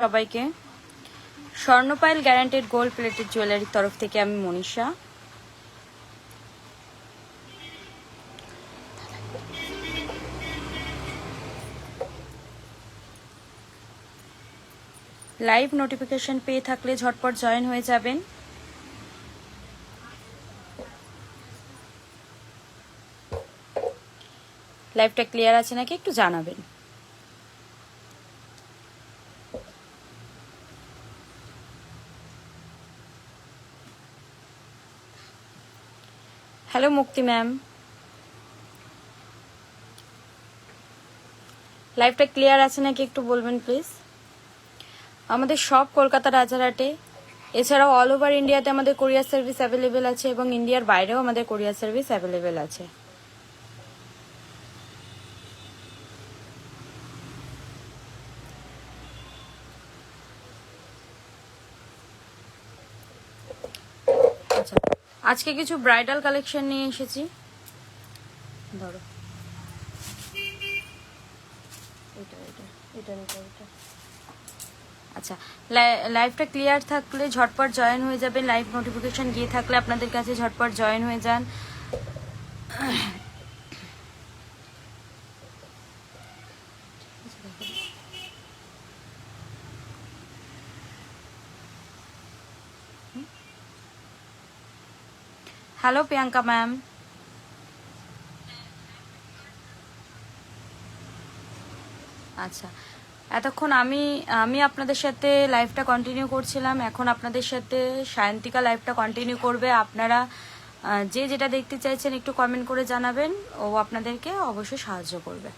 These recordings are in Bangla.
সবাইকে স্বর্ণপাইল গ্যারান্টেড গোল্ড প্লেটেড জুয়েলারির তরফ থেকে আমি মনীষা। লাইভ নোটিফিকেশন পেয়ে থাকলে ঝটপট জয়েন হয়ে যাবেন। লাইভটা ক্লিয়ার আছে নাকি একটু জানাবেন। হ্যালো মুক্তি ম্যাম, লাইভটা ক্লিয়ার আছে নাকি একটু বলবেন প্লিজ। আমাদের সব কলকাতা রাজারহাটে, এছাড়াও অল ওভার ইন্ডিয়াতে আমাদের কোরিয়ার সার্ভিস অ্যাভেলেবেল আছে এবং ইন্ডিয়ার বাইরেও আমাদের কোরিয়ার সার্ভিস অ্যাভেলেবেল আছে। আচ্ছা, আজকে কিছু ব্রাইডাল কালেকশন নিয়ে এসেছি। ধরো আচ্ছা, লাইভটা ক্লিয়ার থাকলে ঝটপট জয়েন হয়ে যাবেন। লাইভ নোটিফিকেশন গিয়ে থাকলে আপনাদের কাছে ঝটপট জয়েন হয়ে যান। হ্যালো প্রিয়াঙ্কা ম্যাম, আচ্ছা এতক্ষণ আমি আমি আপনাদের সাথে লাইভটা কন্টিনিউ করছিলাম। এখন আপনাদের সাথে সায়ন্তিকা লাইভটা কন্টিনিউ করবে। আপনারা যে যেটা দেখতে চাইছেন একটু কমেন্ট করে জানাবেন, ও আপনাদেরকে অবশ্যই সাহায্য করবে।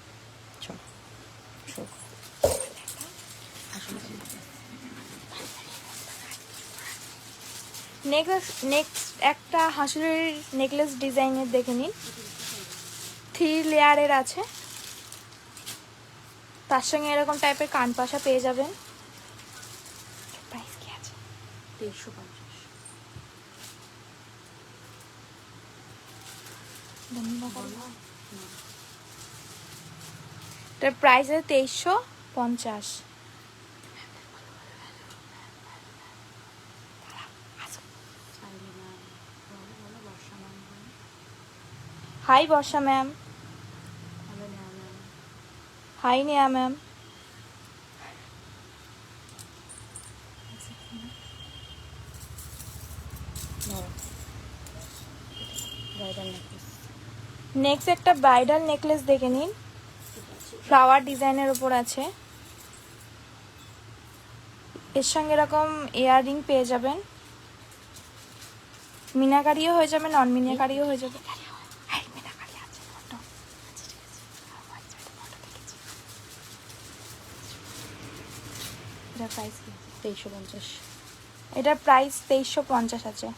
নেক্সট একটা হাঁসুরের নেকলেস ডিজাইনের দেখে নিন। 3 লেয়ারের আছে, তার সঙ্গে এরকম টাইপের কানপাশা পেয়ে যাবেন। প্রাইস কি আছে? 2350। এটার প্রাইস আছে 2350। হাই বর্ষা ম্যাম, হাই নেয়া ম্যাম। নেক্সট একটা ব্রাইডাল নেকলেস দেখে নিন, ফ্লাওয়ার ডিজাইনের উপর আছে। এর সঙ্গে এরকম ইয়াররিং পেয়ে যাবেন, মিনাকারিও হয়ে যাবে, নন মিনাকারিও হয়ে যাবে। এটার প্রাইস কি? 2350। এটার প্রাইস 2350 আছে।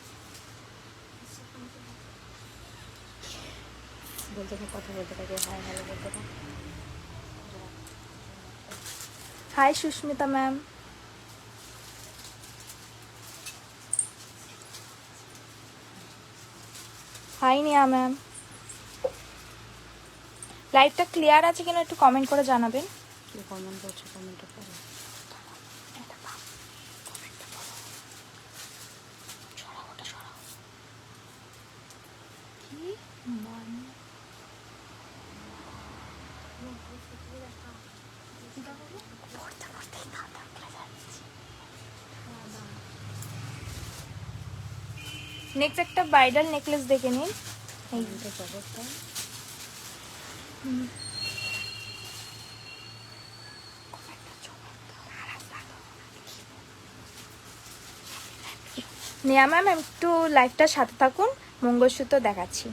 বলতে কথা বলতে থাকে, হাই হ্যালো বলতে থাকে। হাই সুস্মিতা ম্যাম, হাই নিয়া ম্যাম। লাইভটা ক্লিয়ার আছে কিনা একটু কমেন্ট করে জানাবেন। কি কমেন্ট করছে, কমেন্টটা করো। নেক্সট একটা ব্রাইডাল নেকলেস দেখে নিন। নেয়া ম্যাম একটু লাইভটার সাথে থাকুন, মঙ্গলসূত্র দেখাচ্ছি।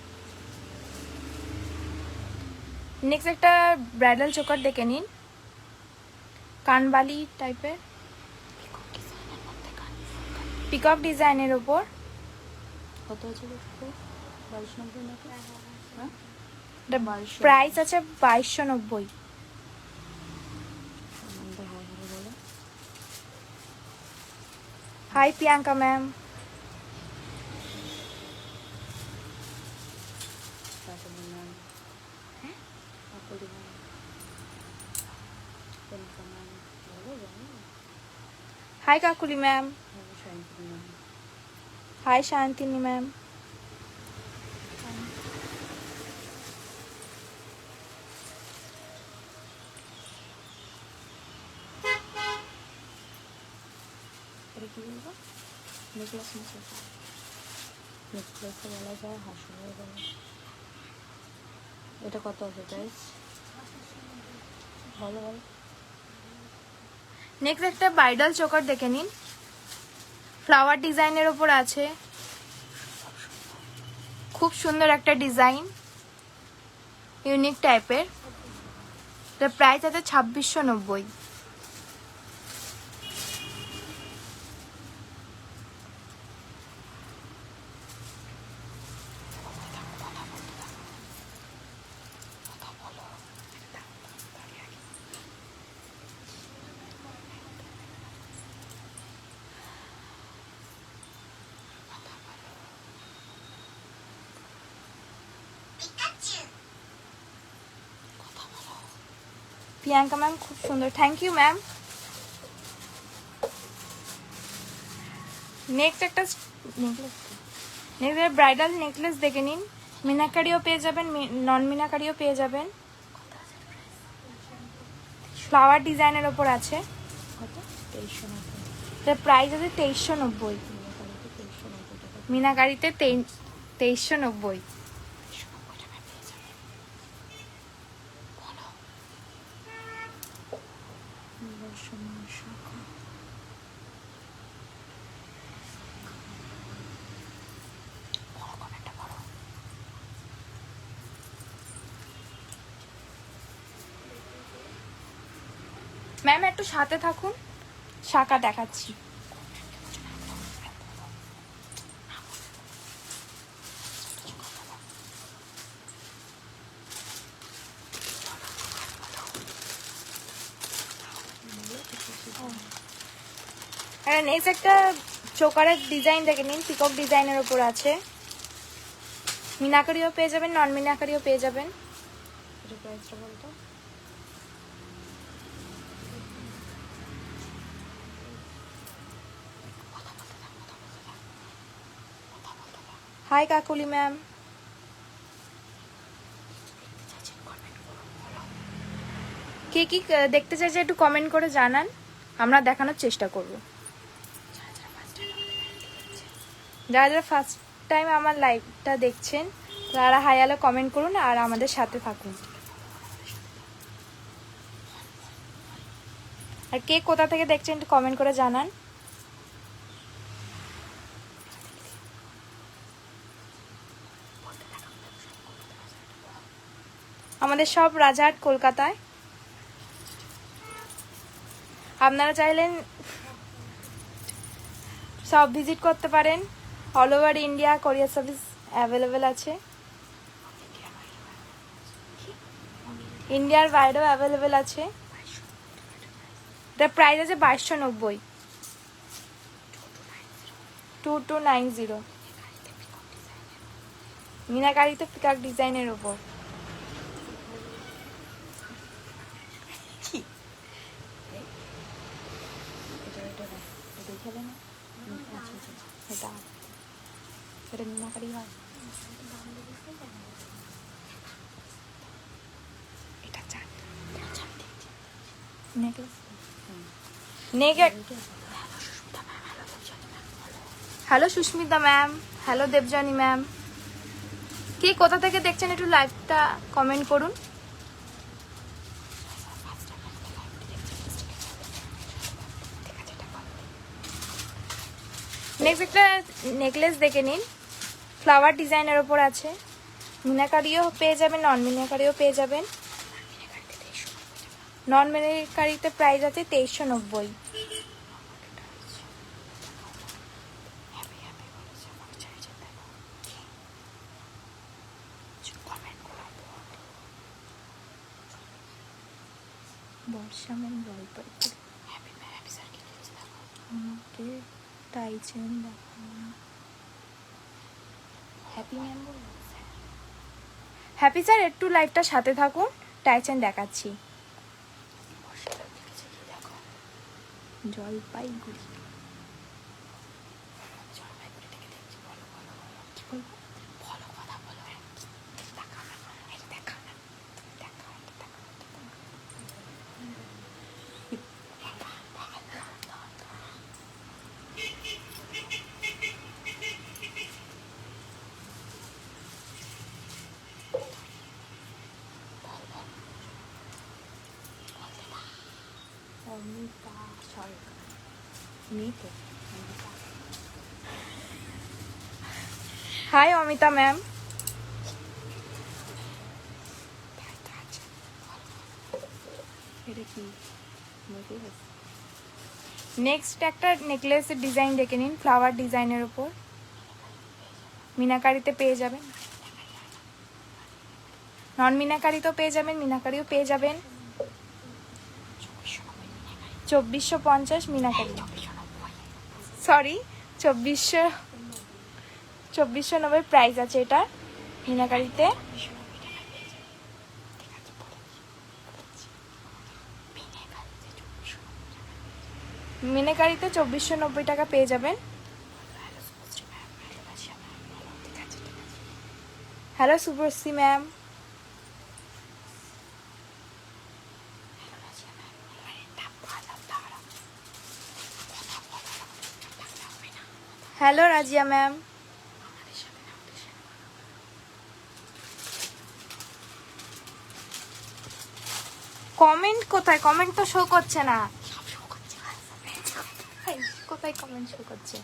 নেক্সট একটা ব্রাইডাল চোকার দেখে নিন, কানবালি টাইপের, পিকক ডিজাইনের ওপর। কত আছে? 2290 নাকি? হ্যাঁ, প্রাইস আছে 2290। Hi Priyanka ma'am, hi Kakuli ma'am, hi Shantini ma'am. এটা কি বলবো? নেকলেস নিচে নেকলেসে বলা যায়, হাসুরে বলা। এটা কত হবে প্রাইস? বলো বলো। নেক্সট একটা ব্রাইডাল চোকার দেখে নিন, ফ্লাওয়ার ডিজাইনের ওপর আছে, খুব সুন্দর একটা ডিজাইন, ইউনিক টাইপের। এটার প্রাইস আছে 2690। প্রিয়াঙ্কা ম্যাম খুব সুন্দর, থ্যাংক ইউ ম্যাম। নেক্সট একটা নেক্সট ব্রাইডাল নেকলেস দেখে নিন, মিনাকারিও পেয়ে যাবেন, নন মিনাকারিও পেয়ে যাবেন, ফ্লাওয়ার ডিজাইনের ওপর আছে। কত? 2390। এটার প্রাইস আছে 2390, মিনাকারিতে 2390। ম্যাম একটু সাথে থাকুন, শাখা দেখাচ্ছি। নেক্সট একটা চোকারের ডিজাইন দেখে নিন, পিকক ডিজাইনের ওপর আছে, মিনাকারিও পেয়ে যাবেন, নন মিনাকারিও পেয়ে যাবেন। এটা প্রাইসটা বলতো। হাই কাকুলি ম্যাম, কে কি দেখতে চাইছে একটু কমেন্ট করে জানান, আমরা দেখানোর চেষ্টা করব। যারা যারা ফার্স্ট টাইম আমার লাইভটা দেখছেন তারা হাই হ্যালো কমেন্ট করুন আর আমাদের সাথে থাকুন। আর কে কোথা থেকে দেখছেন একটু কমেন্ট করে জানান। আমাদের সব রাজারহাট কলকাতায়, আপনারা চাইলেন সব ভিজিট করতে পারেন। All over India courier service available আছে, ইন্ডিয়ার বাইরেও অ্যাভেলেবেল আছে। এটার প্রাইস আছে 2290, 2290, মিনাকারিতে পিকাক ডিজাইনের ওপর। দেখে না। আচ্ছা আচ্ছা, এটা এটা মিনাকারি হয়। এটা chain necklace. Hello Susmita ma'am, hello Debjani ma'am, কে কোথা থেকে দেখছেন একটু লাইভটা কমেন্ট করুন। নেক্সট একটা নেকলেস দেখে নিন, ফ্লাওয়ার ডিজাইনের ওপর আছে, মিনাকারিও পেয়ে যাবেন, নন মিনাকারিও পেয়ে যাবেন। নন মিনাকারিতে প্রাইস আছে 2390। বর্ষা ম্যাম গল্প আমাকে টাইচেন হ্যাপি স্যার একটু লাইভটার সাথে থাকুন, টাইচেন দেখাচ্ছি। জলপাইগুড়ি জলপাইগুড়ি থেকে দেখছি। বলো বলো বলো কি বলবো? বলো কথা বলো। দেখাও না, এটা দেখাও না, দেখাও, এটা দেখাও, এটা দেখাও। অমিতা সরকার মেয়েতে অমিতা। Hi Amita ma'am. এটা কি নেক্সট একটা নেকলেসের ডিজাইন দেখে নিন, ফ্লাওয়ার ডিজাইনের উপর মিনাকারিতে পেয়ে যাবেন। নন মিনাকারিতেও পেয়ে যাবেন, মিনাকারিও পেয়ে যাবেন। 2450 মিনাকারি, সরি 2490 প্রাইস আছে এটা মিনাকারিতে। মিনাকারিতে 2490 টাকা পেয়ে যাবেন। Hello Subhashree ma'am. Hello Razia ma'am. Comment কোথায়? কমেন্ট তো শো করছে না। কোথায় কমেন্ট শো করছে?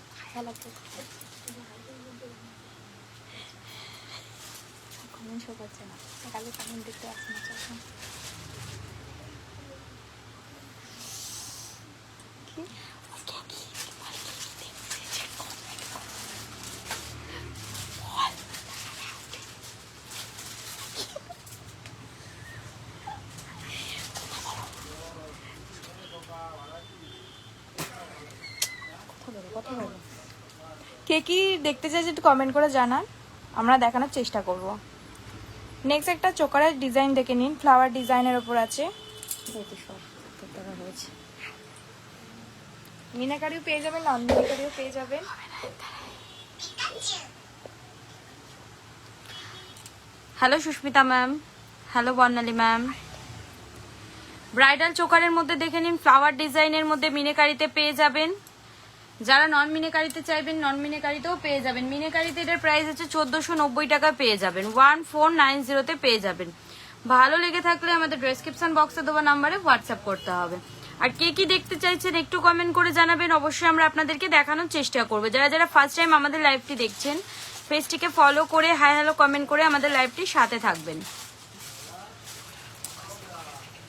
কমেন্ট শো করছে না, কালে কমেন্ট দেখতে পাচ্ছি না। কে কি দেখতে চাইছে একটু কমেন্ট করে জানান, আমরা দেখানোর চেষ্টা করব। নেক্সট একটা চোকারের ডিজাইন দেখে নিন, ফ্লাওয়ার ডিজাইনের ওপর আছে। মিনাকারিও পেয়ে যাবেন, নন মিনাকারিও পেয়ে যাবেন। হ্যালো সুস্মিতা ম্যাম, হ্যালো বর্ণালী ম্যাম। ব্রাইডাল চোকারের মধ্যে দেখে নিন, ফ্লাওয়ার ডিজাইনের মধ্যে মিনেকারিতে পেয়ে যাবেন। যারা নন মিনেকারিতে চাইবেন নন মিনেকারিতেও পেয়ে যাবেন। মিনেকারিতে এটার প্রাইস আছে 1490 টাকা পেয়ে যাবেন, 1490 পেয়ে যাবেন। ভালো লেগে থাকলে আমাদের ডেসক্রিপশন বক্সে দেওয়া নাম্বারে হোয়াটসঅ্যাপ করতে হবে। আর কে কি দেখতে চাইছেন একটু কমেন্ট করে জানাবেন, অবশ্যই আমরা আপনাদেরকে দেখানোর চেষ্টা করবো। যারা যারা ফার্স্ট টাইম আমাদের লাইভটি দেখছেন, পেজটিকে ফলো করে হাই হ্যালো কমেন্ট করে আমাদের লাইভটির সাথে থাকবেন।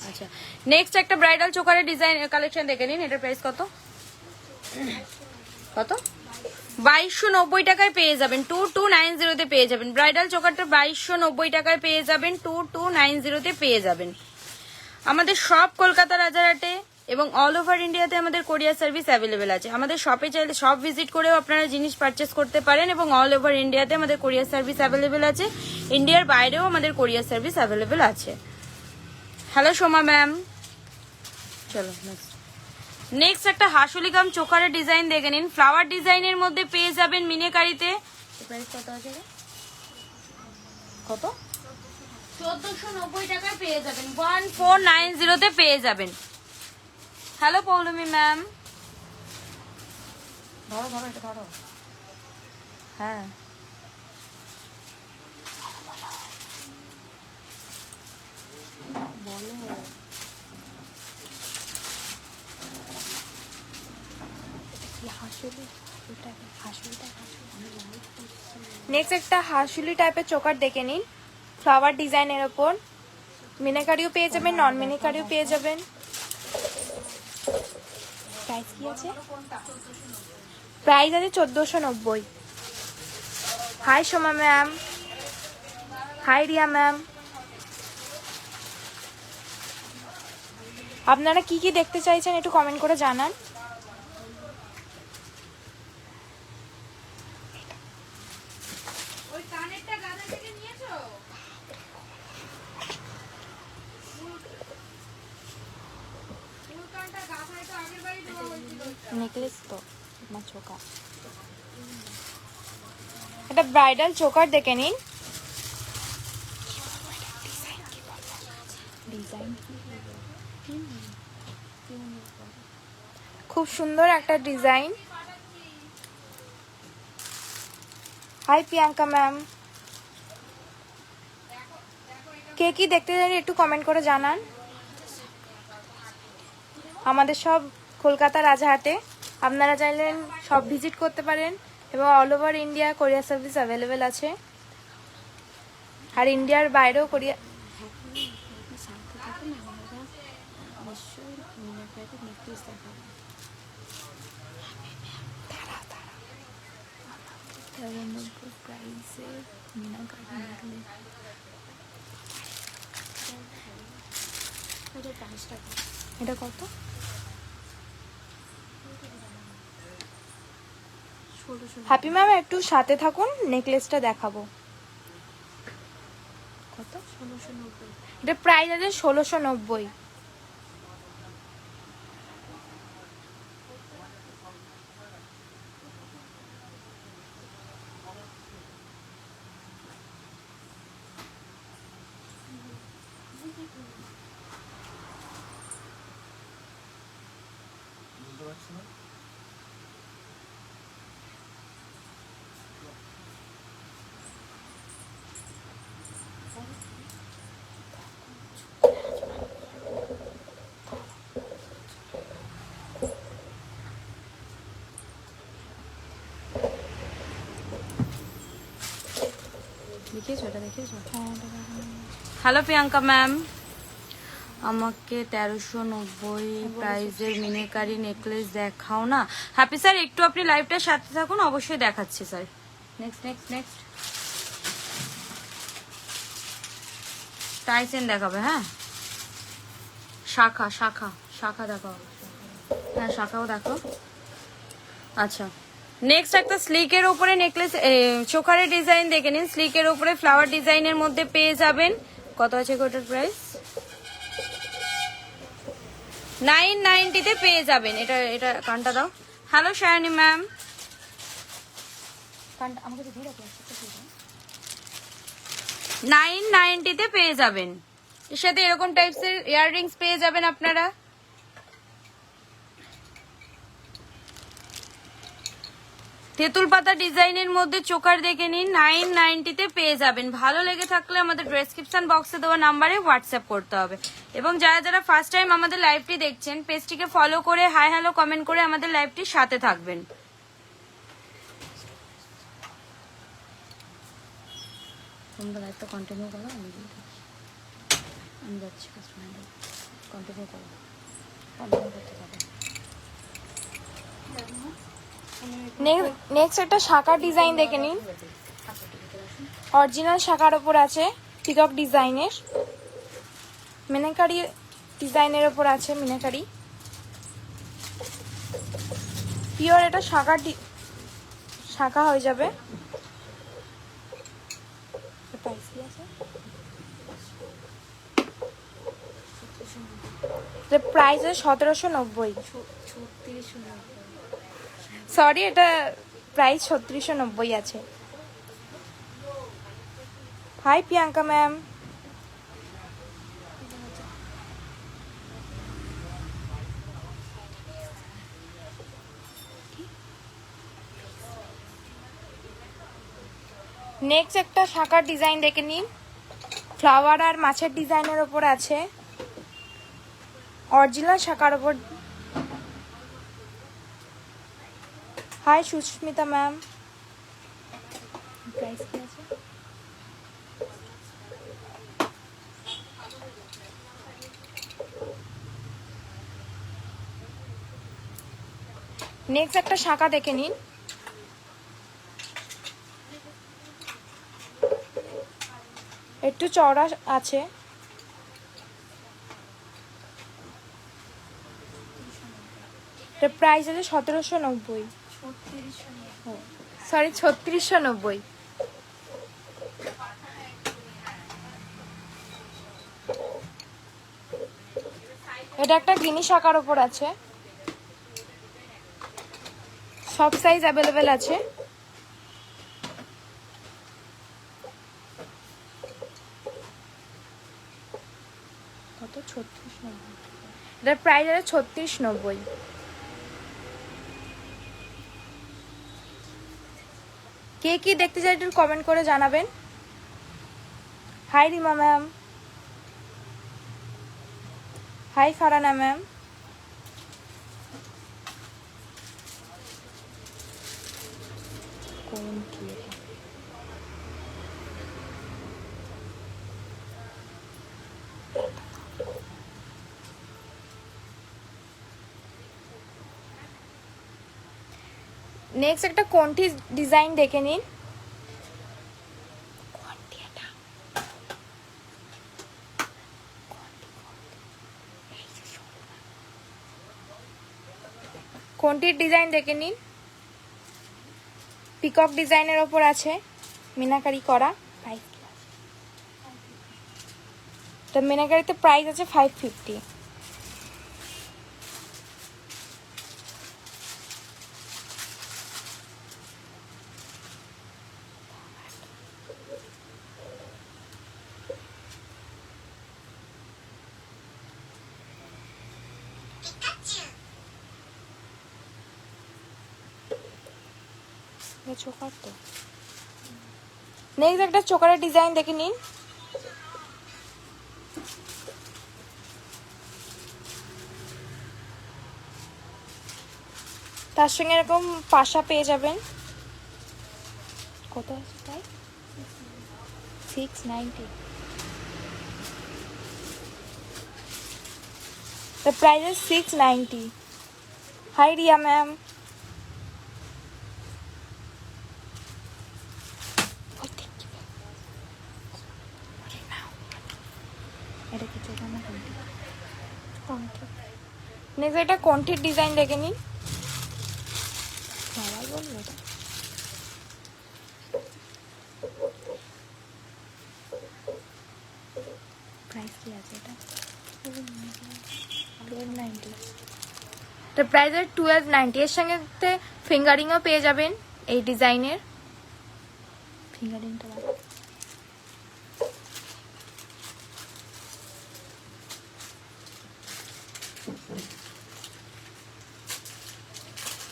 আচ্ছা, নেক্সট একটা ব্রাইডাল চোকারের ডিজাইন কালেকশন দেখে নিন। এটার প্রাইস কত? কত? 2290 টাকায় পেয়ে যাবেন, 2290 পেয়ে যাবেন। ব্রাইডাল চোকারটা 2290 টাকায় পেয়ে যাবেন, 2290 পেয়ে যাবেন। আমাদের সব কলকাতা রাজারহাটে এবং অল ওভার ইন্ডিয়াতে আমাদের কোরিয়ার সার্ভিস অ্যাভেলেবেল আছে। আমাদের শপে চাইলে শপ ভিজিট করেও আপনারা জিনিস পারচেস করতে পারেন এবং অল ওভার ইন্ডিয়াতে আমাদের কোরিয়ার সার্ভিস অ্যাভেলেবেল আছে। ইন্ডিয়ার বাইরেও আমাদের কোরিয়ার সার্ভিস অ্যাভেলেবেল আছে। Hello Soma ma'am. চলো নেক্সট একটা হাসুলি কাম চোকারের ডিজাইন দেখে নিন, ফ্লাওয়ার ডিজাইনের মধ্যে পেয়ে যাবেন মিনেকারিতে। কত আছে? কত? 1490 টাকায় পেয়ে যাবেন, 1490 পেয়ে যাবেন। Hello Poulami ma'am. ধরো ধরো এটা ধরো। হ্যাঁ বলো। নেক্সট একটা হাসুলি টাইপের চোকার দেখে নিন, ফ্লাওয়ার ডিজাইনের ওপর মিনাকারিও পেয়ে যাবেন, নন মিনাকারিও পেয়ে যাবেন। প্রাইস কি আছে? প্রাইস আছে 1490। Hi Soma ma'am, hi Riya ma'am. আপনারা কি কি দেখতে চাইছেন একটু কমেন্ট করে জানান। নেকলেস তো না চোকার। এটা ব্রাইডাল চোকার দেখে নিন। ডিজাইন খুব সুন্দর একটা ডিজাইন। হাই প্রিয়াঙ্কা ম্যাম, কে কি দেখতে চাইলে একটু কমেন্ট করে জানান। আমাদের সব কলকাতা রাজাহাটে, আপনারা চাইলেন সব ভিজিট করতে পারেন এবং all over India courier service available আছে। আর ইন্ডিয়ার বাইরেও কোরিয়া। এটা কত? হ্যাপি ম্যাম একটু সাথে থাকুন, নেকলেসটা দেখাবো। কত? 1690। এটা প্রাইস আছে 1690। দেখিয়েছো এটা, দেখিয়েছো? হ্যালো প্রিয়াঙ্কা ম্যাম, আমাকে 1390 প্রাইজের মিনেকারি নেকলেস দেখাও না। হ্যাপি স্যার একটু আপনি লাইভটার সাথে থাকুন, অবশ্যই দেখাচ্ছি স্যার। নেক্সট নেক্সট নেক্সট টাইসেন দেখাবে। হ্যাঁ, শাখা শাখা শাখা দেখাও। হ্যাঁ শাখাও দেখো। আচ্ছা, নেক্সট একটা স্লিকের উপরে নেকলেস, চোকারের ডিজাইন দেখে নিন। স্লিকের উপরে ফ্লাওয়ার ডিজাইনের মধ্যে পেয়ে যাবেন। কত আছে ওটার প্রাইস? 990-তে পেয়ে যাবেন। এটা এটা কানটা দাও। হ্যালো শায়নি ম্যাম, কানটা আমাকে দিয়ে রাখো। 990-তে পেয়ে যাবেন। এর সাথে এরকম টাইপসের ইয়াররিংস পেয়ে যাবেন আপনারা। তেঁতুল পাতা ডিজাইনের মধ্যে চোকার দেখে নিন, 990-তে পেয়ে যাবেন। ভালো লেগে থাকলে আমাদের ডেসক্রিপশন বক্সে দেওয়া নাম্বারে হোয়াটসঅ্যাপ করতে হবে। এবং যারা যারা ফার্স্ট টাইম আমাদের লাইভটি দেখছেন, পেজটিকে ফলো করে হাই হ্যালো কমেন্ট করে আমাদের লাইভটির সাথে থাকবেন। তোমরা লাইভটা কন্টিনিউ করো, আমি যাচ্ছি। কন্টিনিউ করো, কন্টিনিউ করতে থাকো। নেক্সট একটা শাখার ডিজাইন দেখে নিন। অরিজিনাল শাখার ওপর আছে পিকক ডিজাইনের, মিনাকারি ডিজাইনের ওপর আছে মিনাকারি পিওর। এটা শাখা হয়ে যাবে। প্রাইস আছে 1790। সরি, এটা প্রাইস 3690 আছে। হাই প্রিয়াঙ্কা ম্যাম, নেক্সট একটা শাখার ডিজাইন দেখে নিন। ফ্লাওয়ার আর মাছের ডিজাইনের ওপর আছে, অরিজিনাল শাখার ওপর। হাই সুস্মিতা ম্যাম, প্রাইস কি আছে? নেক্সট একটা শাখা দেখে নিন। একটু চওড়া আছে। প্রাইস আছে 1790। সরি 3690। এটা একটা গ্রিনিশ আকার ওপর আছে। সব সাইজ অ্যাভেলেবেল আছে। কত? 3690। এটার প্রাইস আছে 3690। কে কি দেখতে চাই একটু কমেন্ট করে জানাবেন। High Rima ma'am, high ফারানা ma'am. কোন কি এটা? নেক্সট একটা কোনটি ডিজাইন দেখে নিন। কোনটির ডিজাইন দেখে নিন। পিকক ডিজাইনের ওপর আছে, মিনাকারি করা। প্রাইস কি আছে? তো মিনাকারিতে প্রাইস আছে 550। চোকার তো। নেক্সট একটা চোকারের ডিজাইন দেখে নিন। তার সঙ্গে এরকম পাশা পেয়ে যাবেন। কত আছে তাই? 690। The price is 690. Hi Ria ma'am. এটা কি চোখা না কোনটি? নেক্সট এটা কোনটির ডিজাইন দেখে নিন। সবাই বলবো এটা। প্রাইস কি আছে এটা? 1290। তো প্রাইস আছে 1290। এর সঙ্গে ফিঙ্গারিংও পেয়ে যাবেন এই ডিজাইনের। ফিঙ্গারিংটা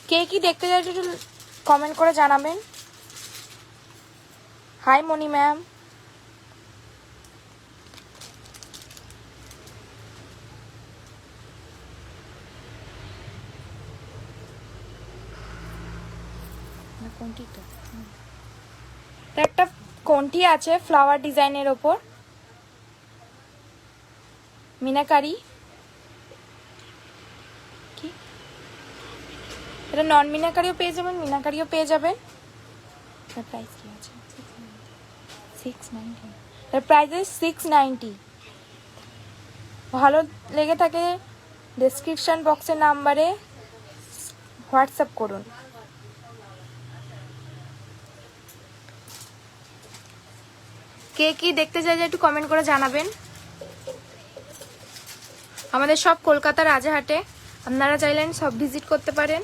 কে কি দেখতে চাই একটু কমেন্ট করে জানাবেন। হাই মনি ম্যাম। কোনটি তো একটা কোনটি আছে ফ্লাওয়ার ডিজাইনের ওপর, মিনাকারি। কি এটা? নন মিনাকারিও পেয়ে যাবেন, মিনাকারিও পেয়ে যাবেন। এর প্রাইস কি আছে? 690। এর প্রাইস is 690। ভালো লেগে থাকে ডেসক্রিপশন বক্সের নাম্বারে হোয়াটসঅ্যাপ করুন। কে কি দেখতে চাই যে একটু কমেন্ট করে জানাবেন। আমাদের সব কলকাতা রাজারহাটে, আপনারা চাইলেন সব ভিজিট করতে পারেন।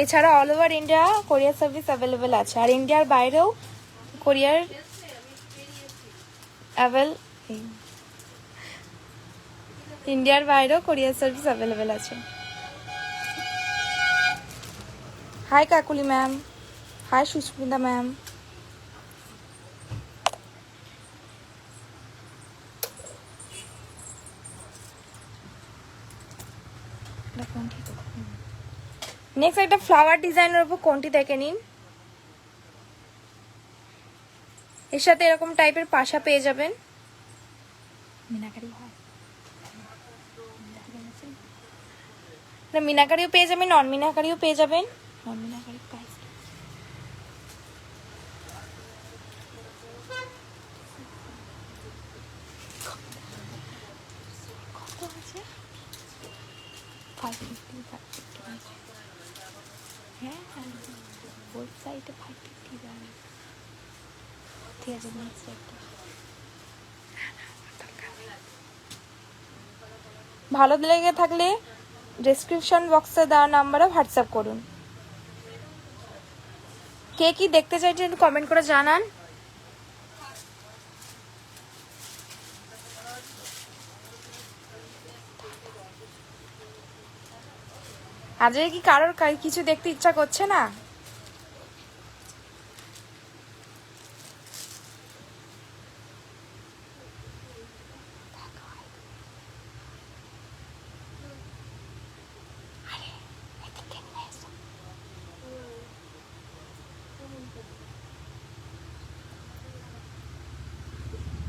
এছাড়া all over India courier service available আছে, আর ইন্ডিয়ার বাইরেও কোরিয়ার সার্ভিস অ্যাভেলেবেল আছে। Hi Kakuli ma'am, hi Susmita ma'am. Next একটা ফ্লাওয়ার ডিজাইনের উপর কোনটি দেখে নিন। এর সাথে এরকম টাইপের পাশা পেয়ে যাবেন। মিনাকারি হয় না, মিনাকারিও পেয়ে যাবেন, নন মিনাকারিও পেয়ে যাবেন। নন মিনাকারি প্রাইস কত আছে? 550 হ্যাঁ, বোথ সাইডে 550 যাবে। ঠিক আছে, নেক্সট একটা ভালো লেগে থাকলে ডেসক্রিপশন বক্সে দেওয়া নাম্বারে হোয়াটসঅ্যাপ করুন। কে কি দেখতে চাইছেন একটু কমেন্ট করে জানান। আজকে কি কারোর কিছু দেখতে ইচ্ছা করছে না?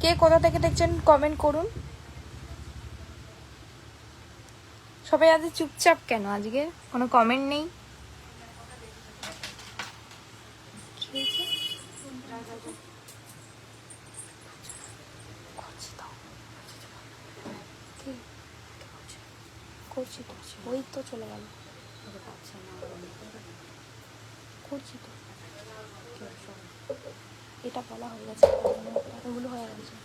কে কোথা থেকে দেখছেন কমেন্ট করুন। সবাই আজ চুপচাপ কেন? আজকে কোনো কমেন্ট নেই। করছি তো, ওই তো চলে গেল। করছি তো, এটা বলা হয়ে গেছে, ওগুলো হয়ে গেছে।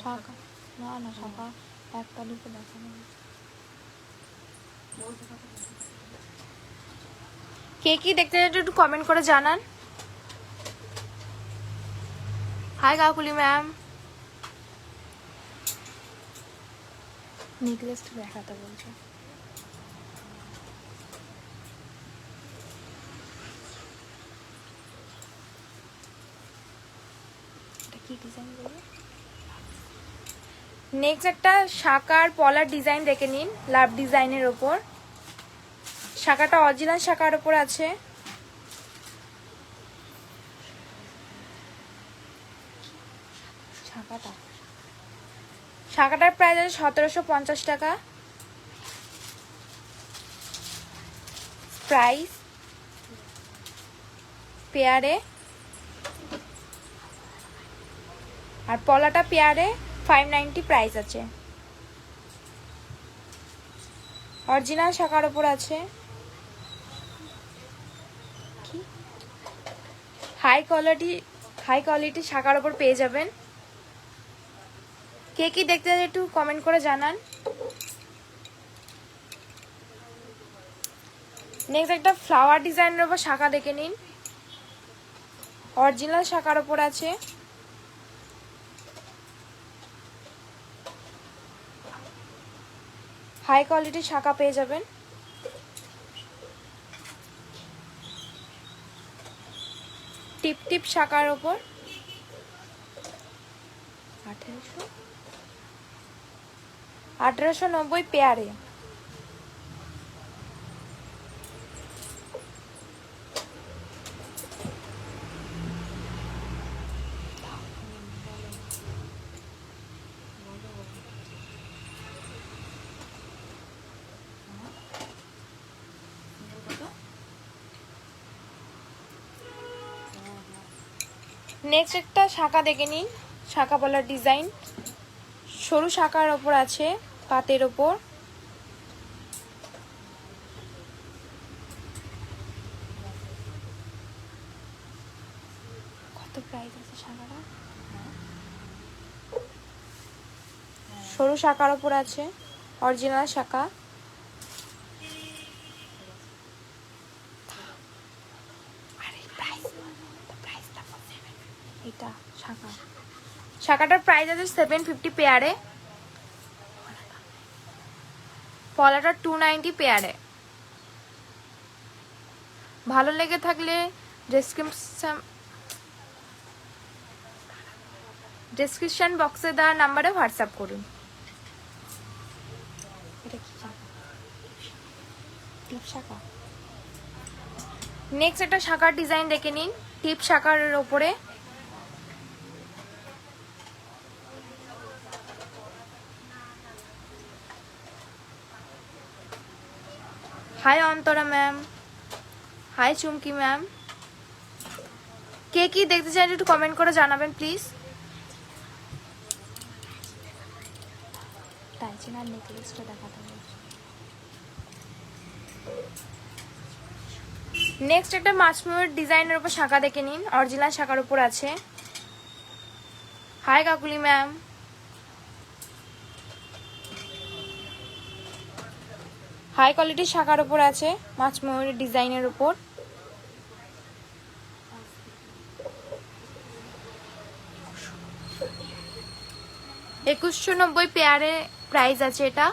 শাখা না না, শাখা একটা দুটো দেখানো হয়েছে। কে কি দেখতে চাইছেন একটু কমেন্ট করে জানান। High Kakuli ma'am. নেকলেসটা দেখাতে বলছে। এটা কি ডিজাইন বলবো? নেক্সট একটা শাখার পলার ডিজাইন দেখে নিন, লাভ ডিজাইনের ওপর। শাখাটা অরিজিনাল শাখার ওপর আছে। শাখাটার প্রাইস আছে 1750 টাকা। প্রাইস পেয়ারে, আর পলাটা পেয়ারে 590 প্রাইস আছে। অরিজিনাল শাখার ওপর আছে। হাই কোয়ালিটি শাখার ওপর পেয়ে যাবেন। কে কি দেখতে চান একটু কমেন্ট করে জানান। নেক্সট একটা ফ্লাওয়ার ডিজাইনের ওপর শাখা দেখে নিন। অরিজিনাল শাখার ওপর আছে। হাই কোয়ালিটির শাখা পেয়ে যাবেন। টিপ টিপ শাখার ওপর 1890 পেয়ারে। নেক্সট একটা শাখা দেখে নিন। শাখা পলার ডিজাইন সরু শাখার ওপর আছে, পাতের ওপর। কত প্রাইস আছে শাখাটা? সরু শাখার ওপর আছে, অরিজিনাল শাখা। এটা শাখাটার প্রাইস আছে 750 পেয়ারে। পলাটা 290 পেয়ারে। ভালো লেগে থাকলে ডেসক্রিপশন বক্সে দেওয়া নাম্বারে হোয়াটসঅ্যাপ করুন। এটা কি শাখা? টিপ শাখা। নেক্সট একটা শাখার ডিজাইন দেখে নিন, টিপ শাখার ওপরে। হাই অন্তরা ম্যাম, হাই চুমকি ম্যাম। কে কি দেখতে চান একটু কমেন্ট করে জানাবেন প্লিজ। টাইচিনার নেকলেসটা দেখাতে বলছি। নেক্সট একটা মাছময়ূর ডিজাইনের উপর শাখা দেখে নিন। অরিজিনাল শাখার উপর আছে। Hi Kakuli ma'am. হাই কোয়ালিটির শাখার উপর আছে, মাছ ময়ূরের ডিজাইনের উপর। $2190 পেয়ারে প্রাইস আছে এটা।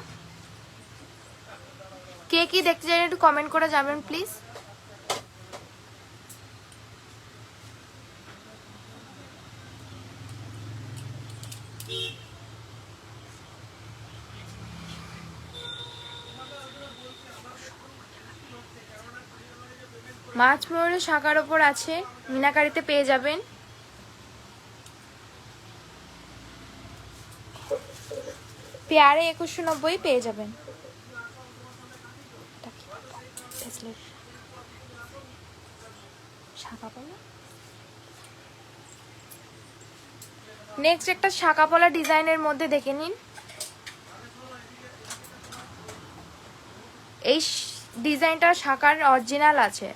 কে কি দেখতে চান একটু কমেন্ট করে যাবেন প্লিজ। মাছ ময়ূরের শাখার ওপর আছে, মিনাকারিতে পেয়ে যাবেন। পেয়ারে 2190 পেয়ে যাবেন। নেক্সট একটা শাঁকাপলা ডিজাইনের মধ্যে দেখে নিন। এই ডিজাইনটা শাঁকার অরিজিনাল আছে।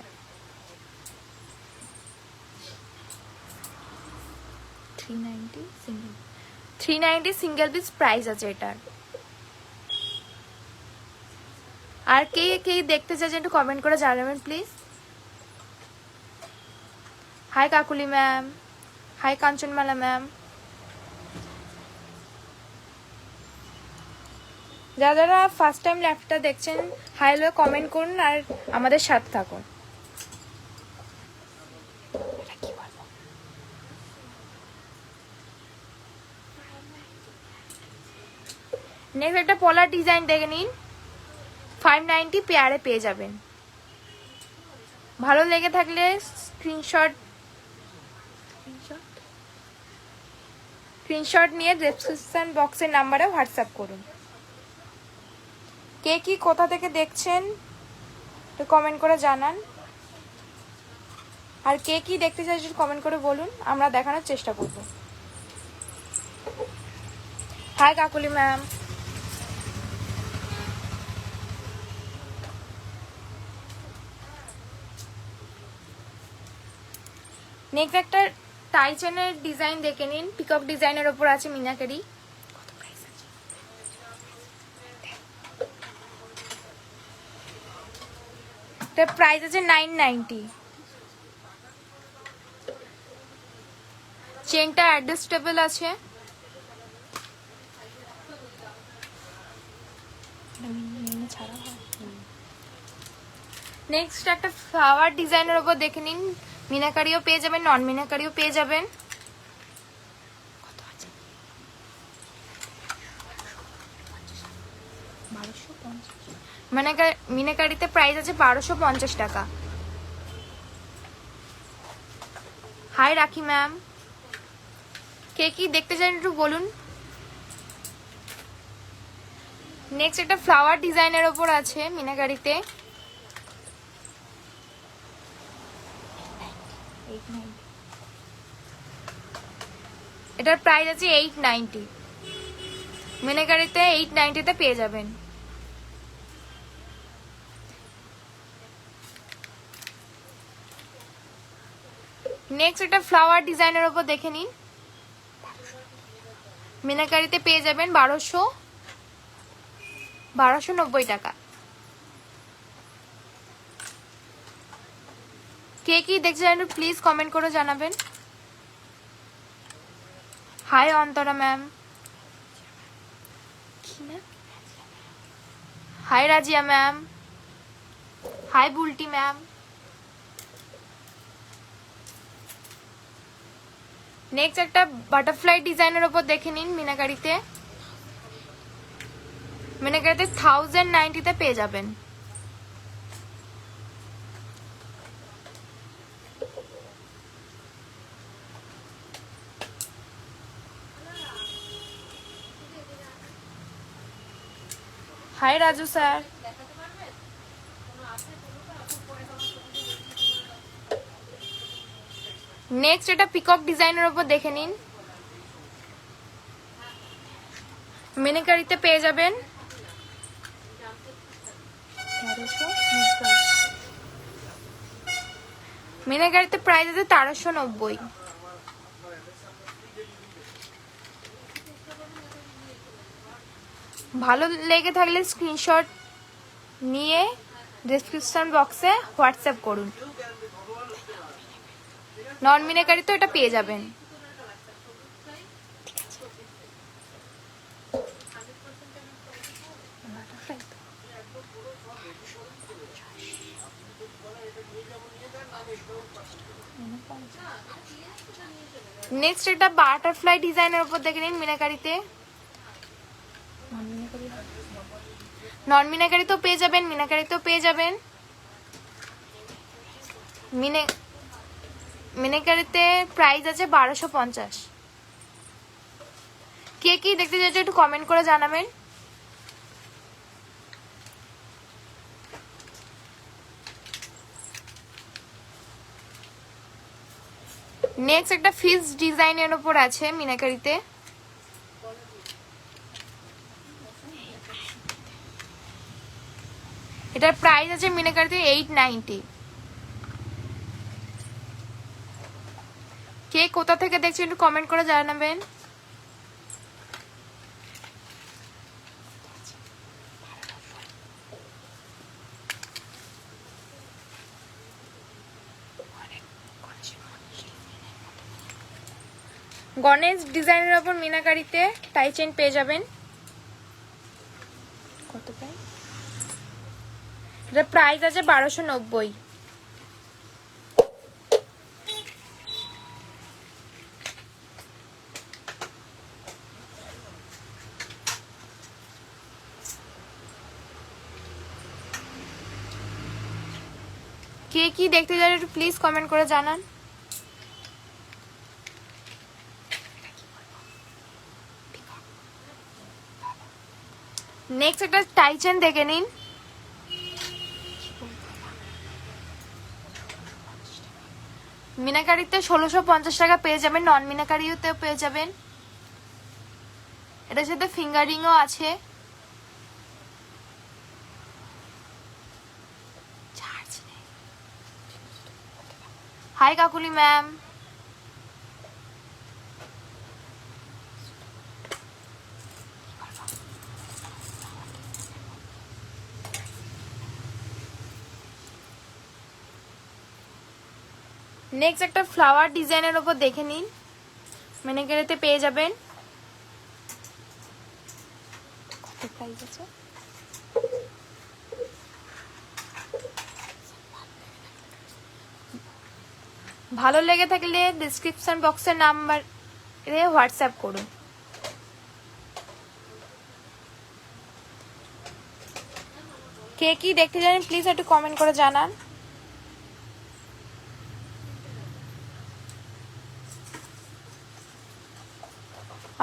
390 সিঙ্গেল পিস প্রাইস আছে এটার। আর কে কে দেখতে চাইছেন একটু কমেন্ট করে জানাবেন please. Hi Kakuli ma'am, hi Kanchanmala ma'am. যারা যারা ফার্স্ট টাইম ল্যাপটা দেখছেন হাই হ্যালো কমেন্ট করুন আর আমাদের সাথে থাকুন। নেক্সট একটা পলার ডিজাইন দেখে নিন, 590 পেয়ারে পেয়ে যাবেন। ভালো লেগে থাকলে স্ক্রিনশট নিয়ে ডেসক্রিপশন বক্সের নাম্বারে হোয়াটসঅ্যাপ করুন। কে কি কোথা থেকে দেখছেন একটু কমেন্ট করে জানান। আর কে কি দেখতে চাইছেন কমেন্ট করে বলুন, আমরা দেখানোর চেষ্টা করব। High Kakuli ma'am. নেক্সট একটা টাই চেনের ডিজাইন দেখে নিন, পিকক ডিজাইনের ওপর আছে মিনাকারি। এটার প্রাইস আছে 990। চেনটা অ্যাডজাস্টেবল আছে। নেক্সট একটা ফ্লাওয়ার ডিজাইনের ওপর দেখে নিন, মিনাকারিও পেয়ে যাবেন, নন মিনাকারিও পেয়ে যাবেন। মিনাকারিতে প্রাইস আছে 1250 টাকা। হাই রাখি ম্যাম, কে কি দেখতে চান একটু বলুন। নেক্সট একটা ফ্লাওয়ার ডিজাইনের ওপর আছে মিনাকারিতে, এটার প্রাইস আছে 890। মিনাকারিতে 890-তে পেয়ে যাবেন। নেক্সট একটা ফ্লাওয়ার ডিজাইনের ওপর দেখে নিন, মিনাকারিতে পেয়ে যাবেন 1290 টাকা। কে কি দেখছেন প্লিজ কমেন্ট করে জানাবেন। Hi Antara ma'am, hi Razia ma'am, hi Bulti ma'am. Next একটা বাটারফ্লাই ডিজাইনের উপর দেখে নিন, মিনাকারিতে 1090-তে পেয়ে যাবেন। Hi Raju sir. নেক্সট এটা পিকক ডিজাইনের উপর দেখে নিন, মিনিকারিতে পেয়ে যাবেন। মিনিকারিতে প্রাইস আছে 1390। ভালো লেগে থাকলে স্ক্রিনশট নিয়ে ডেসক্রিপশন বক্সে হোয়াটসঅ্যাপ করুন। নন মিনাকারি তো এটা পেয়ে যাবেন। নেক্সট এটা বাটারফ্লাই ডিজাইনের উপর দেখে নিন মিনাকারিতে। নন মিনাকারি তো পেয়ে যাবেন, মিনাকারি তো পেয়ে যাবেন। মিনাকারিতে প্রাইস আছে 1250। কে কি দেখতে চাইছো একটু কমেন্ট করে জানাবেন। নেক্সট একটা ফিস ডিজাইনের উপর আছে মিনাকারিতে। এটার প্রাইস আছে মিনাকারিতে 890। কে কোথা থেকে দেখছেন একটু কমেন্ট করে জানাবেন। গণেশ ডিজাইনের উপর মিনাকারিতে টাই চেন পেয়ে যাবেন। কত প্রাইস? এটার প্রাইস আছে 1290। কে কি দেখতে চান একটু প্লিজ কমেন্ট করে জানান। নেক্সট একটা টাই চেন দেখে নিন। মিনাকারিতে 1650 টাকা পেয়ে যাবেন, নন মিনাকারিতেও পেয়ে যাবেন। এটার সাথে ফিঙ্গারিংও আছে। Hi Kakuli ma'am. নেক্সট একটা ফ্লাওয়ার ডিজাইনের উপর দেখে নিন, মিনাকারিতে পেয়ে যাবেন। কত প্রাইস আছে? ভালো লেগে থাকলে ডেসক্রিপশন বক্সের নাম্বারে হোয়াটসঅ্যাপ করুন। কে কি দেখতে জানেন প্লিজ একটু কমেন্ট করে জানান।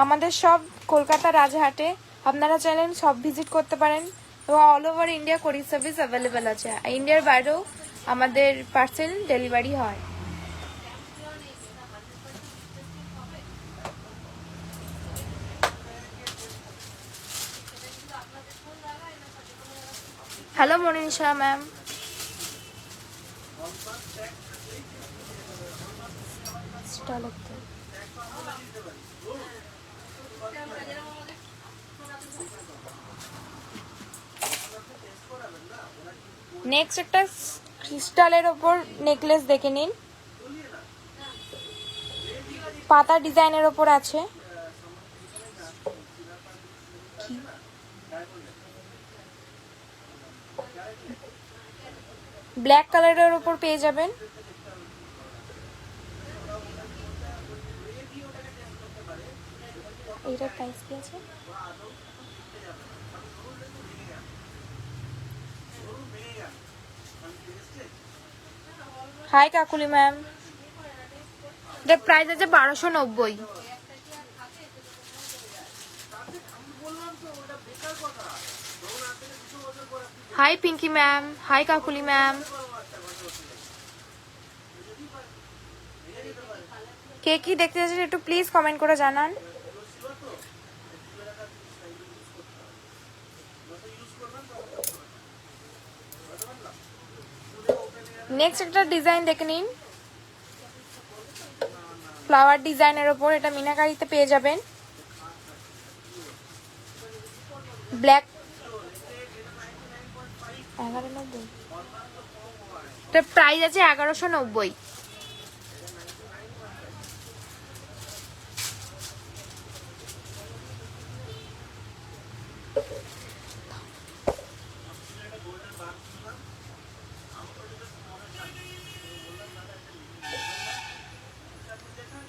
আমাদের সব কলকাতা রাজহাটে, আপনারা চাইলেন সব ভিজিট করতে পারেন এবং all over India courier service available আছে। ইন্ডিয়ার বাইরেও আমাদের পার্সেল ডেলিভারি হয়। Hello Manisha ma'am. নেক্সট একটা ক্রিস্টালের ওপর নেকলেস দেখে নিন, পাতা ডিজাইনের ওপর আছে। ব্ল্যাক কালারের ওপর পেয়ে যাবেন। এইটার প্রাইস কি আছে? Hi Kakuli ma'am. এটার প্রাইস আছে 1290। Hi Pinky ma'am, hi Kakuli ma'am. কে কি দেখতে চাচ্ছেন একটু প্লিজ কমেন্ট করে জানান। নেক্সট একটা ডিজাইন দেখে নিন, ফ্লাওয়ার ডিজাইনের ওপর। এটা মিনাকারিতে পেয়ে যাবেন। ব্ল্যাক 1190, এটার প্রাইস আছে 1190।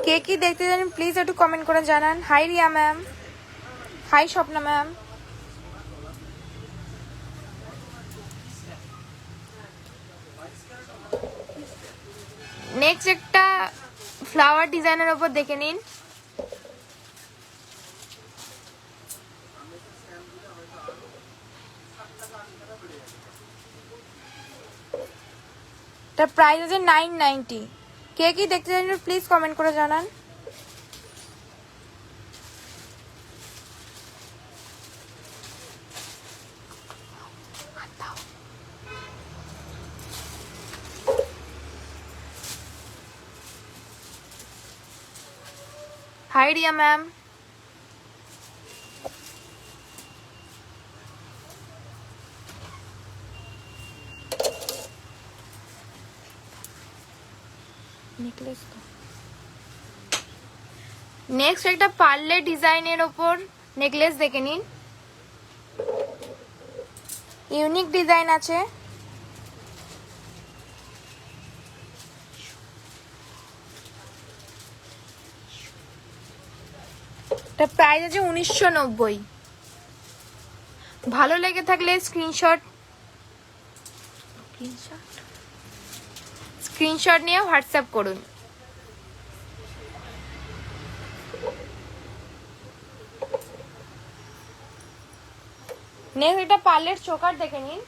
কে কি দেখতে জানেন প্লিজ একটু কমেন্ট করে জানান। Hi Riya ma'am, hi Swapna ma'am. Next একটা ফ্লাওয়ার ডিজাইনের উপর দেখে নিন। তার প্রাইস আছে 990। কে কি দেখতে জানেন প্লিজ কমেন্ট করে জানান। Hi Riya ma'am. নেক্সট একটা পার্লে ডিজাইনের ওপর নেকলেস দেখে নিন। ইউনিক ডিজাইন আছে। এটা প্রাইস আছে 1990। ভালো লেগে থাকলে স্ক্রিনশট নিয়ে হোয়াটসঅ্যাপ করুন। নেক্সট এটা পার্লের চোকার দেখে নিন।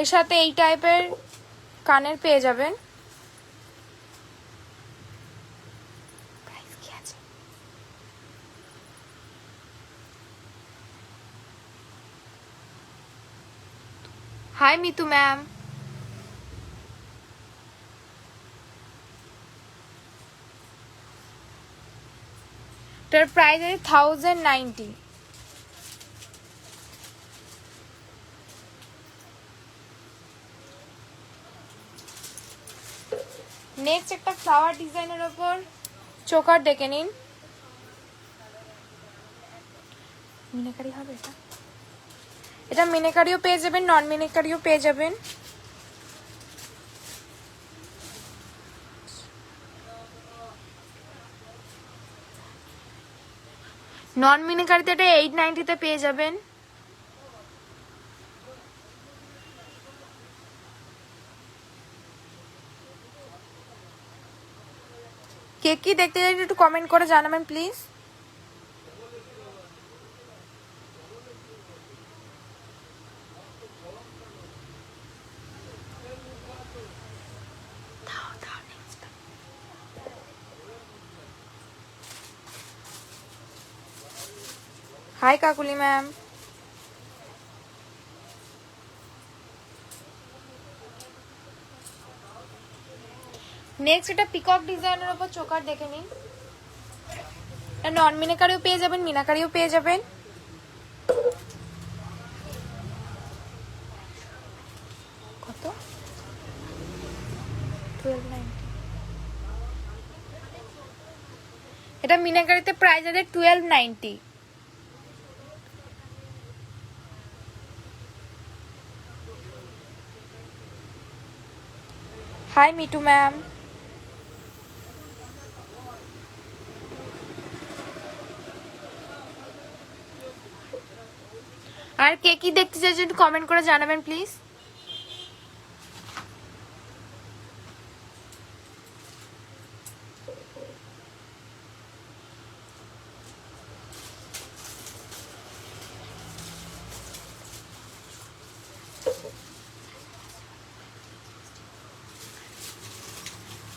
এর সাথে এই টাইপের কানের পেয়ে যাবেন। Hi Mitu ma'am. এটার প্রাইস আছে 1090। নেক্সট একটা ফ্লাওয়ার ডিজাইনের উপর চোকার দেখে নিন। মিনাকারি হবে এটা। এটা মিনাকারিও পেয়ে যাবেন, নন মিনাকারিও পেয়ে যাবেন। নন মিনাকারিতে এটা 890 পেয়ে যাবেন। কে কি দেখতে চান একটু কমেন্ট করে জানাবেন please. Hi Kakuli ma'am. Next এটা পিকক ডিজাইনের উপর চোকার দেখে নিন। এটা নন মিনাকারিও পেয়ে যাবেন, মিনাকারিও পেয়ে যাবেন। কত? 1290। এটা মিনাকারিতে প্রাইস আছে 1290। Hi Mitu ma'am. আর কে কি দেখতে চাইছেন একটু কমেন্ট করে জানাবেন প্লিজ।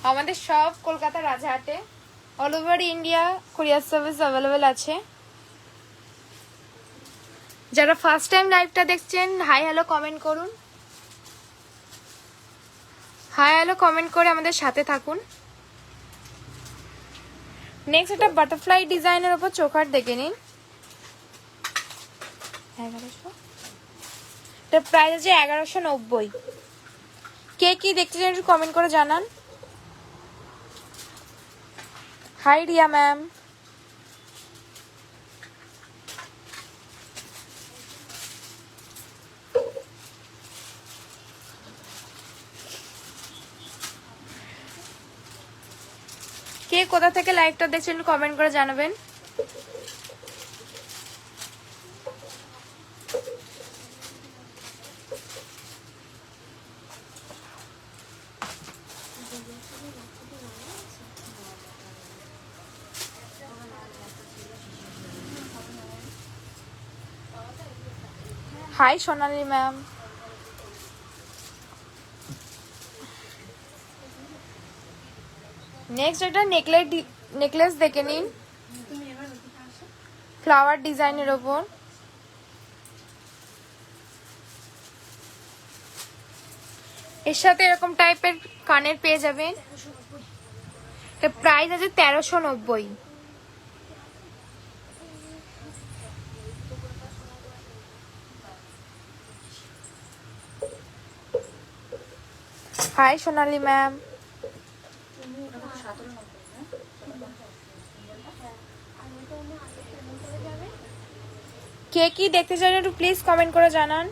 আমাদের সব কলকাতা রাজাহাটে all over India courier service available আছে। যারা ফার্স্ট টাইম লাইভটা দেখছেন হাই হ্যালো কমেন্ট করুন। হাই হ্যালো কমেন্ট করে আমাদের সাথে থাকুন। নেক্সট একটা বাটারফ্লাই ডিজাইনের উপর চোকার দেখে নিন। 1100, এটার প্রাইস আছে 1190। কে কি দেখতে চান একটু কমেন্ট করে জানান। Hi Riya ma'am. কে কোথা থেকে লাইভটা দেখছেন কমেন্ট করে জানাবেন। হাই সোনালি ম্যাম। নেক্সট একটা নেকলেস দেখে নিন ফ্লাওয়ার ডিজাইনের ওপর। এর সাথে এরকম টাইপের কানের পেয়ে যাবেন। এর প্রাইস আছে 1390। হাই সোনালি ম্যাম। কে কি দেখতে চান একটু প্লিজ কমেন্ট করে জানান।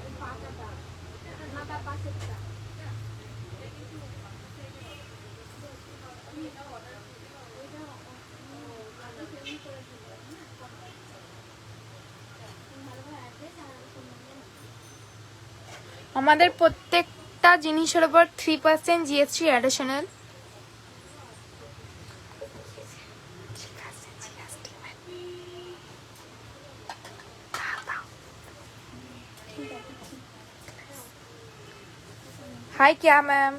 আমাদের প্রত্যেকটা জিনিসের উপর 3% জিএসটি অ্যাডিশনাল। हाय क्या मैम।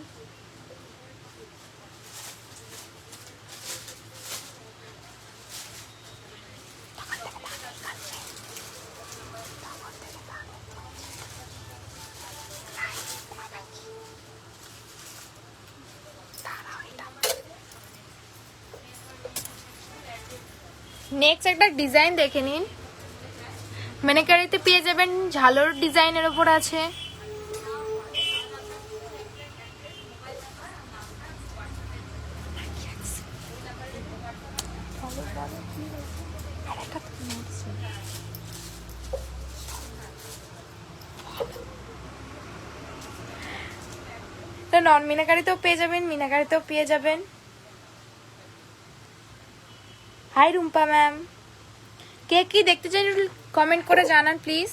নেক্সট একটা ডিজাইন দেখে নিন। মেনেকারিতে পেয়ে যাবেন ঝালর ডিজাইনের উপর আছে। তো নন মিনাকারিতেও পেয়ে যাবেন, মিনাকারিতেও পেয়ে যাবেন। High Rumpa ma'am. কে কি দেখতে চান কমেন্ট করে জানান প্লিজ।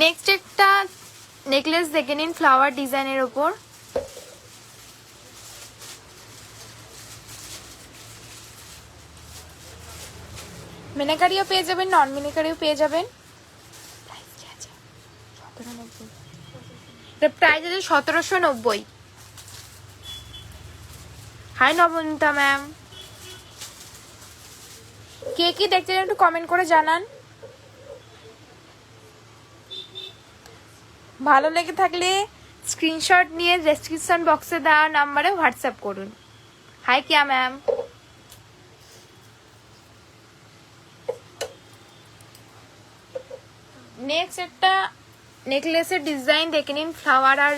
নেক্সট একটা নেকলেস দেখে নিন ফ্লাওয়ার ডিজাইনের উপর। মিনাকারিও পেয়ে যাবেন, নন মিনাকারিও পেয়ে যাবেন। প্রাইস আছে 1790। High Nabanita ma'am. কে কি দেখতে একটু কমেন্ট করে জানান। ভালো লেগে থাকলে স্ক্রিনশট নিয়ে ডেসক্রিপশন বক্সে দেওয়া নাম্বারে হোয়াটসঅ্যাপ করুন। হাই কিয়া ম্যাম। নেক্সট একটা নেকলেসের ডিজাইন দেখে নিন ফ্লাওয়ার আর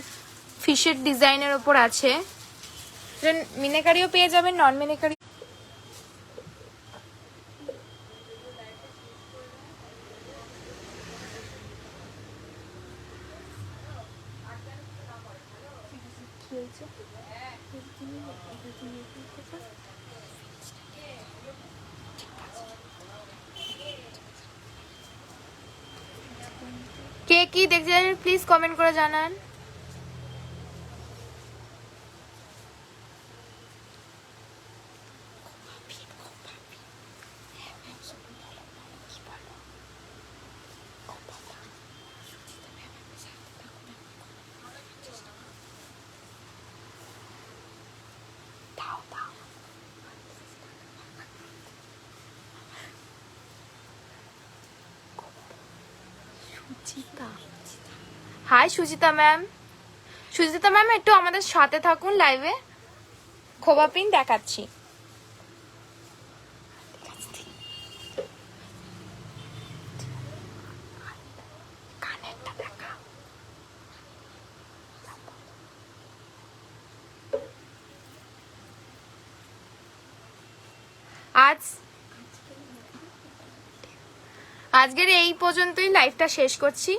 ফিশের ডিজাইনের ওপর আছে। মিনাকারিও পেয়ে যাবেন, নন মিনাকারি। কে কি দেখছেন প্লিজ কমেন্ট করে জানান। Hi Sujita ma'am. Sujita ma'am একটু আমাদের সাথে থাকুন লাইভে, খোবা পিন দেখাচ্ছি। আজকের এই পর্যন্তই লাইভটা শেষ করছি।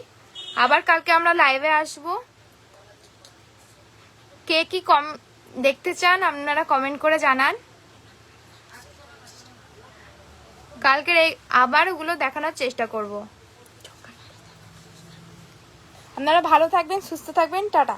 আবার কালকে আমরা লাইভে আসব। কে কি দেখতে চান আপনারা কমেন্ট করে জানান। কালকের এই আবার ওগুলো দেখানোর চেষ্টা করব। আপনারা ভালো থাকবেন, সুস্থ থাকবেন, টাটা।